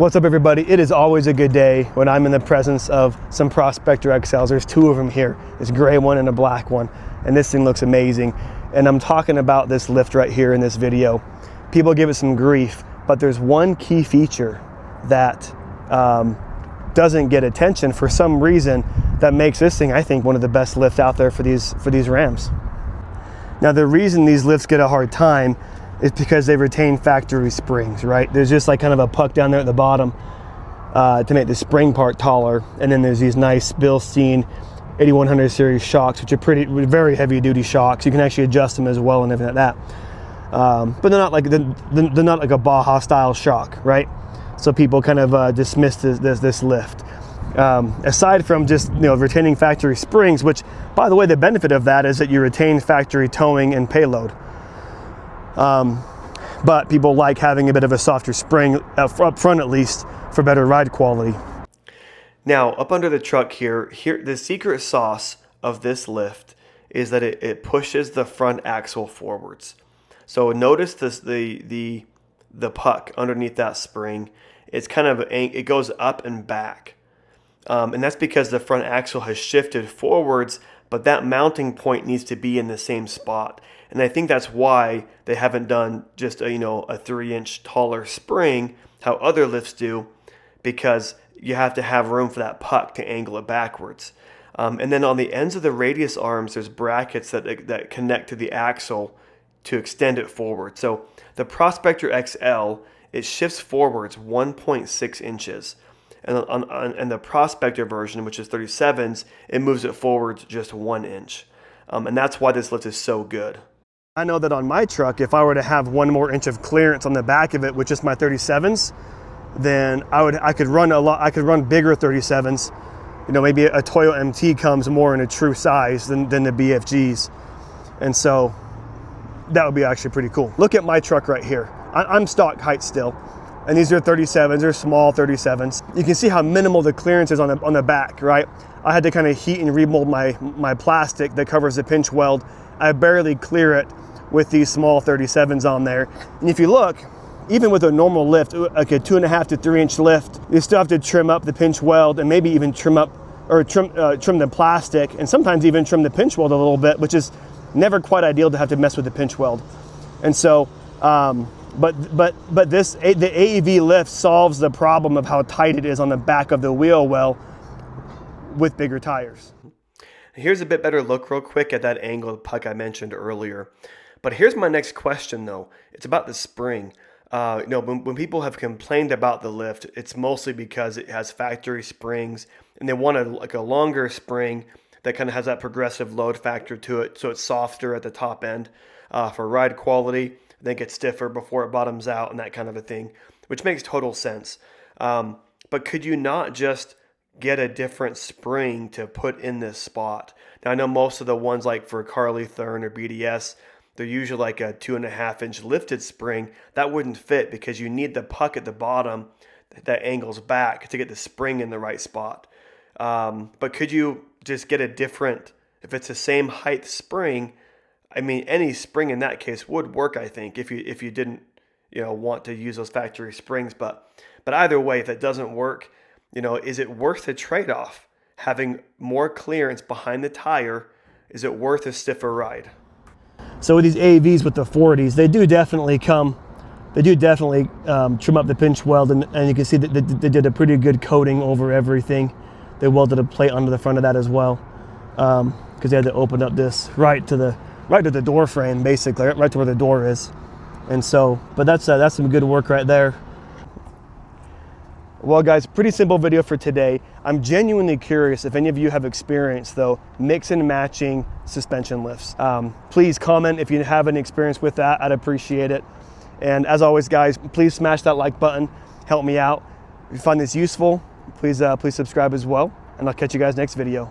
What's up, everybody? It is always a good day when I'm in the presence of some Prospector XLs. There's two of them here. This gray one and a black one. And this thing looks amazing. And I'm talking about this lift right here in this video. People give it some grief, but there's one key feature that doesn't get attention for some reason that makes this thing, I think, one of the best lifts out there for these Rams. Now, the reason these lifts get a hard time is because they retain factory springs, right? There's just like kind of a puck down there at the bottom to make the spring part taller. And then there's these nice Bilstein 8100 series shocks, which are very heavy duty shocks. You can actually adjust them as well and everything like that. But they're not like a Baja style shock, right? So people kind of dismiss this lift. Aside from just retaining factory springs, which, by the way, the benefit of that is that you retain factory towing and payload. But people like having a bit of a softer spring up front, at least, for better ride quality. Now, up under the truck here, the secret sauce of this lift is that it pushes the front axle forwards. So notice the puck underneath that spring. It's kind of, it goes up and back. And that's because the front axle has shifted forwards, but that mounting point needs to be in the same spot. And I think that's why they haven't done just a 3-inch taller spring, how other lifts do, because you have to have room for that puck to angle it backwards. And then on the ends of the radius arms, there's brackets that connect to the axle to extend it forward. So the Prospector XL, it shifts forwards 1.6 inches. And the Prospector version, which is 37s, it moves it forwards just 1 inch. And that's why this lift is so good. I know that on my truck, if I were to have 1 more inch of clearance on the back of it with just my 37s, then I could run bigger 37s. Maybe a Toyo MT comes more in a true size than the BFGs. And so that would be actually pretty cool. Look at my truck right here. I'm stock height still. And these are 37s, they're small 37s. You can see how minimal the clearance is on the back, right? I had to kind of heat and remold my plastic that covers the pinch weld. I barely clear it with these small 37s on there. And if you look, even with a normal lift, like a 2.5 to 3 inch lift, you still have to trim up the pinch weld and maybe even trim the plastic, and sometimes even trim the pinch weld a little bit, which is never quite ideal to have to mess with the pinch weld. And so, but the AEV lift solves the problem of how tight it is on the back of the wheel well with bigger tires. Here's a bit better look real quick at that angle of the puck I mentioned earlier. But here's my next question though. It's about the spring. When people have complained about the lift, it's mostly because it has factory springs and they want a longer spring that kind of has that progressive load factor to it, so it's softer at the top end for ride quality. Then get stiffer before it bottoms out and that kind of a thing, which makes total sense. But could you not just get a different spring to put in this spot? Now, I know most of the ones like for Carli, Thuren, or BDS, they're usually like a 2.5 inch lifted spring. That wouldn't fit because you need the puck at the bottom that angles back to get the spring in the right spot. But could you just get a different, if it's the same height spring, I mean, any spring in that case would work, I think, if you didn't, want to use those factory springs. But either way, if it doesn't work, is it worth the trade-off? Having more clearance behind the tire, is it worth a stiffer ride? So with these AEVs with the 40s, they do definitely trim up the pinch weld, and you can see that they did a pretty good coating over everything. They welded a plate onto the front of that as well, because they had to open up this right to the door frame, basically, right to where the door is. And so, but that's some good work right there. Well, guys, pretty simple video for today. I'm genuinely curious if any of you have experience, though, mix and matching suspension lifts. Please comment if you have any experience with that. I'd appreciate it. And as always, guys, please smash that like button. Help me out. If you find this useful, please subscribe as well. And I'll catch you guys next video.